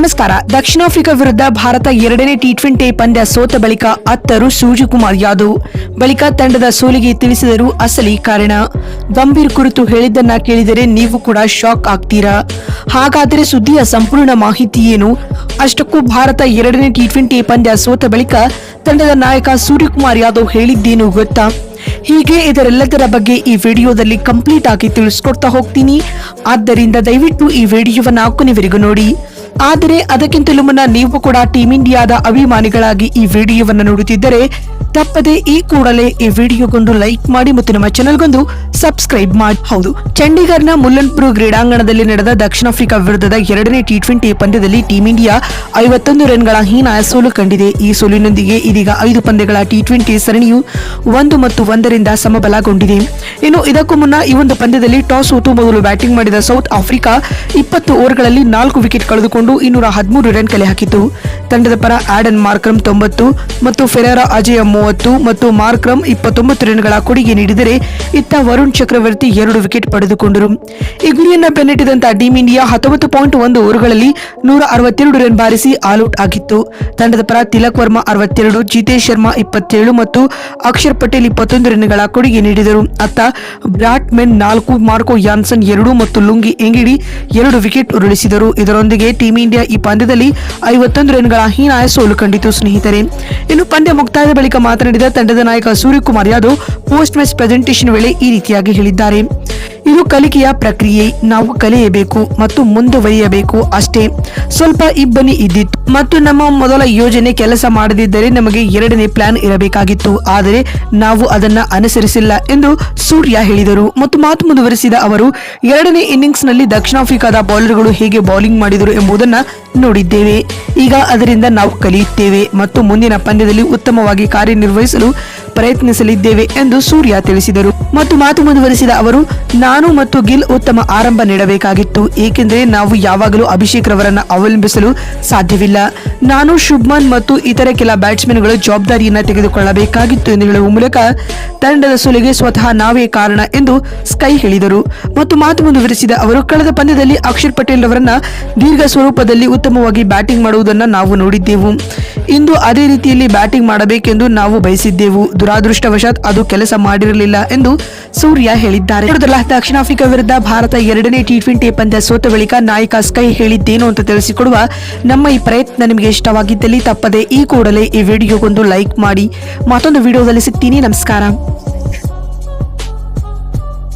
ನಮಸ್ಕಾರ. ದಕ್ಷಿಣ ಆಫ್ರಿಕಾ ವಿರುದ್ಧ ಭಾರತ ಎರಡನೇ ಟಿ20 ಪಂದ್ಯ ಸೋತ ಬಳಿಕ ಅತ್ತರು ಸೂರ್ಯಕುಮಾರ್ ಯಾದವ್. ಬಳಿಕ ತಂಡದ ಸೋಲಿಗೆ ತಿಳಿಸಿದರು ಅಸಲಿ ಕಾರಣ. ಗಂಭೀರ್ ಕುರಿತು ಹೇಳಿದ್ದನ್ನ ಕೇಳಿದರೆ ನೀವು ಕೂಡ ಶಾಕ್ ಆಗ್ತೀರಾ. ಹಾಗಾದರೆ ಸುದ್ದಿಯ ಸಂಪೂರ್ಣ ಮಾಹಿತಿ ಏನು? ಅಷ್ಟಕ್ಕೂ ಭಾರತ ಎರಡನೇ ಟಿ20 ಪಂದ್ಯ ಸೋತ ಬಳಿಕ ತಂಡದ ನಾಯಕ ಸೂರ್ಯಕುಮಾರ್ ಯಾದವ್ ಹೇಳಿದ್ದೇನು ಗೊತ್ತಾ? ಹೀಗೆ ಇದರೆಲ್ಲದರ ಬಗ್ಗೆ ಈ ವಿಡಿಯೋದಲ್ಲಿ ಕಂಪ್ಲೀಟ್ ಆಗಿ ತಿಳಿಸ್ಕೊಡ್ತಾ ಹೋಗ್ತೀನಿ. ಆದ್ದರಿಂದ ದಯವಿಟ್ಟು ಈ ವಿಡಿಯೋವನ್ನ ಕೊನೆವರೆಗೂ ನೋಡಿ. ಆದರೆ ಅದಕ್ಕಿಂತಲೂ ಮುನ್ನ ನೀವು ಕೂಡ ಟೀಮ್ ಇಂಡಿಯಾದ ಅಭಿಮಾನಿಗಳಾಗಿ ಈ ವಿಡಿಯೋವನ್ನು ನೋಡುತ್ತಿದ್ದರೆ ತಪ್ಪದೆ ಈ ಕೂಡಲೇ ಈ ವಿಡಿಯೋಗೊಂದು ಲೈಕ್ ಮಾಡಿ ಮತ್ತು ನಮ್ಮ ಚಾನೆಲ್ಗೊಂದು ಸಬ್ಸ್ಕ್ರೈಬ್ ಮಾಡಿ. ಹೌದು, ಚಂಡೀಗಢನ ಮುಲ್ಲನ್ಪುರ್ ಕ್ರೀಡಾಂಗಣದಲ್ಲಿ ನಡೆದ ದಕ್ಷಿಣ ಆಫ್ರಿಕಾ ವಿರುದ್ಧದ ಎರಡನೇ ಟಿ20 ಪಂದ್ಯದಲ್ಲಿ ಟೀಮ್ ಇಂಡಿಯಾ 51 ರನ್ಗಳ ಹೀನಾಯ ಸೋಲು ಕಂಡಿದೆ. ಈ ಸೋಲಿನೊಂದಿಗೆ ಇದೀಗ 5 ಪಂದ್ಯಗಳ ಟಿ20 ಸರಣಿಯು 1-1 ಸಮಬಲಗೊಂಡಿದೆ. ಇನ್ನು ಇದಕ್ಕೂ ಮುನ್ನ ಈ ಒಂದು ಪಂದ್ಯದಲ್ಲಿ ಟಾಸ್ ಸೋತು ಮೊದಲು ಬ್ಯಾಟಿಂಗ್ ಮಾಡಿದ ಸೌತ್ ಆಫ್ರಿಕಾ 20 ಓವರ್ಗಳಲ್ಲಿ 4 ವಿಕೆಟ್ ಕಳೆದುಕೊಂಡು 213 ರನ್ ಕಲೆ ಹಾಕಿತು. ತಂಡದ ಪರ ಆಡನ್ ಮಾರ್ಕ್ರಮ್ 90 ಮತ್ತು ಫೆರೇರಾ ಅಜಯ 30 ಮತ್ತು ಮಾರ್ಕ್ರಮ್ 29 ರನ್ಗಳ ಕೊಡುಗೆ ನೀಡಿದರೆ ಇತ್ತ ವರುಣ್ ಚಕ್ರವರ್ತಿ 2 ವಿಕೆಟ್ ಪಡೆದುಕೊಂಡರು. ಈ ಗುರಿಯನ್ನ ಬೆನ್ನಟ್ಟಿದಂತಹ ಟೀಮ್ ಇಂಡಿಯಾ 19.1 ಓವರ್ಗಳಲ್ಲಿ 162 ರನ್ ಬಾರಿಸಿ ಆಲ್ಔಟ್ ಆಗಿತ್ತು. ತಂಡದ ಪರ ತಿಲಕ್ ವರ್ಮಾ 62, ಜಿತೇಶ್ ಶರ್ಮಾ 27 ಮತ್ತು ಅಕ್ಷರ್ ಪಟೇಲ್ 21 ರನ್ಗಳ ಕೊಡುಗೆ ನೀಡಿದರು. ಅತ್ತ ಬ್ರಾಟ್ಮೆನ್ 4, ಮಾರ್ಕೋ ಯಾನ್ಸನ್ 2 ಮತ್ತು ಲುಂಗಿ ಎಂಗಿಡಿ 2 ವಿಕೆಟ್ ಉರುಳಿಸಿದರು. ಇದರೊಂದಿಗೆ ಟೀಮ್ ಇಂಡಿಯಾ ಈ ಪಂದ್ಯದಲ್ಲಿ 51 ರನ್ಗಳ ಹೀನಾಯ ಸೋಲು ಕಂಡಿತು ಸ್ನೇಹಿತರೆ. ಇನ್ನು ಪಂದ್ಯ ಮುಕ್ತಾಯದ ಬಳಿಕ ಮಾತನಾಡಿದ ತಂಡದ ನಾಯಕ Suryakumar Yadav post match presentation ವೇಳೆ ಈ ರೀತಿಯಾಗಿ ಹೇಳಿದ್ದಾರೆ. ಇದು ಕಲಿಕೆಯ ಪ್ರಕ್ರಿಯೆ. ನಾವು ಕಲಿಯಬೇಕು ಮತ್ತು ಮುಂದುವರಿಯಬೇಕು ಅಷ್ಟೇ. ಸ್ವಲ್ಪ ಇಬ್ಬನಿ ಇದ್ದಿತ್ತು ಮತ್ತು ನಮ್ಮ ಮೊದಲ ಯೋಜನೆ ಕೆಲಸ ಮಾಡದಿದ್ದರೆ ನಮಗೆ ಎರಡನೇ ಪ್ಲಾನ್ ಇರಬೇಕಾಗಿತ್ತು. ಆದರೆ ನಾವು ಅದನ್ನ ಅನುಸರಿಸಿಲ್ಲ ಎಂದು ಸೂರ್ಯ ಹೇಳಿದರು. ಮತ್ತು ಮಾತು ಮುಂದುವರಿಸಿದ ಅವರು, ಎರಡನೇ ಇನ್ನಿಂಗ್ಸ್ ನಲ್ಲಿ ದಕ್ಷಿಣ ಆಫ್ರಿಕಾದ ಬೌಲರ್ಗಳು ಹೇಗೆ ಬೌಲಿಂಗ್ ಮಾಡಿದರು ಎಂಬುದನ್ನ ನೋಡಿದ್ದೇವೆ. ಈಗ ಅದರಿಂದ ನಾವು ಕಲಿಯುತ್ತೇವೆ ಮತ್ತು ಮುಂದಿನ ಪಂದ್ಯದಲ್ಲಿ ಉತ್ತಮವಾಗಿ ಕಾರ್ಯನಿರ್ವಹಿಸಲು ಪ್ರಯತ್ನಿಸಲಿದ್ದೇವೆ ಎಂದು ಸೂರ್ಯ ತಿಳಿಸಿದರು. ಮತ್ತು ಮಾತು ಮುಂದುವರಿಸಿದ ಅವರು, ನಾನು ಮತ್ತು ಗಿಲ್ ಉತ್ತಮ ಆರಂಭ ನೀಡಬೇಕಾಗಿತ್ತು, ಏಕೆಂದರೆ ನಾವು ಯಾವಾಗಲೂ ಅಭಿಷೇಕ್ ರವರನ್ನ ಅವಲಂಬಿಸಲು ಸಾಧ್ಯವಿಲ್ಲ. ನಾನು ಶುಭ್ಮನ್ ಮತ್ತು ಇತರ ಕೆಲ ಬ್ಯಾಟ್ಸ್ಮನ್ಗಳು ಜವಾಬ್ದಾರಿಯನ್ನ ತೆಗೆದುಕೊಳ್ಳಬೇಕಾಗಿತ್ತು ಎಂದು ಹೇಳುವ ಮೂಲಕ ತಂಡದ ಸೋಲಿಗೆ ಸ್ವತಃ ನಾವೇ ಕಾರಣ ಎಂದು ಸ್ಕೈ ಹೇಳಿದರು. ಮತ್ತು ಮಾತು ಮುಂದುವರಿಸಿದ ಅವರು, ಕಳೆದ ಪಂದ್ಯದಲ್ಲಿ ಅಕ್ಷರ್ ಪಟೇಲ್ ಅವರನ್ನ ದೀರ್ಘ ಸ್ವರೂಪದಲ್ಲಿ ಉತ್ತಮವಾಗಿ ಬ್ಯಾಟಿಂಗ್ ಮಾಡುವುದನ್ನ ನಾವು ನೋಡಿದ್ದೆವು. ಇಂದು ಅದೇ ರೀತಿಯಲ್ಲಿ ಬ್ಯಾಟಿಂಗ್ ಮಾಡಬೇಕೆಂದು ನಾವು ಬಯಸಿದ್ದೆವು. ದುರಾದೃಷ್ಟವಶಾತ್ ಅದು ಕೆಲಸ ಮಾಡಿರಲಿಲ್ಲ ಎಂದು ಸೂರ್ಯ ಹೇಳಿದ್ದಾರೆ. ದಕ್ಷಿಣ ಆಫ್ರಿಕಾ ವಿರುದ್ಧ ಭಾರತ ಎರಡನೇ ಟಿ20 ಪಂದ್ಯ ಸೋತ ಬಳಿಕ ನಾಯಕ ಸ್ಕೈ ಹೇಳಿದ್ದೇನು ಅಂತ ತಿಳಿಸಿಕೊಡುವ ನಮ್ಮ ಈ ಪ್ರಯತ್ನ ನಿಮಗೆ ಇಷ್ಟವಾಗಿದ್ದಲ್ಲಿ ತಪ್ಪದೆ ಈ ಕೂಡಲೇ ಈ ವಿಡಿಯೋಗೊಂದು ಲೈಕ್ ಮಾಡಿ. ಮತ್ತೊಂದು ವಿಡಿಯೋದಲ್ಲಿ ಸಿಗ್ತೀನಿ. ನಮಸ್ಕಾರ.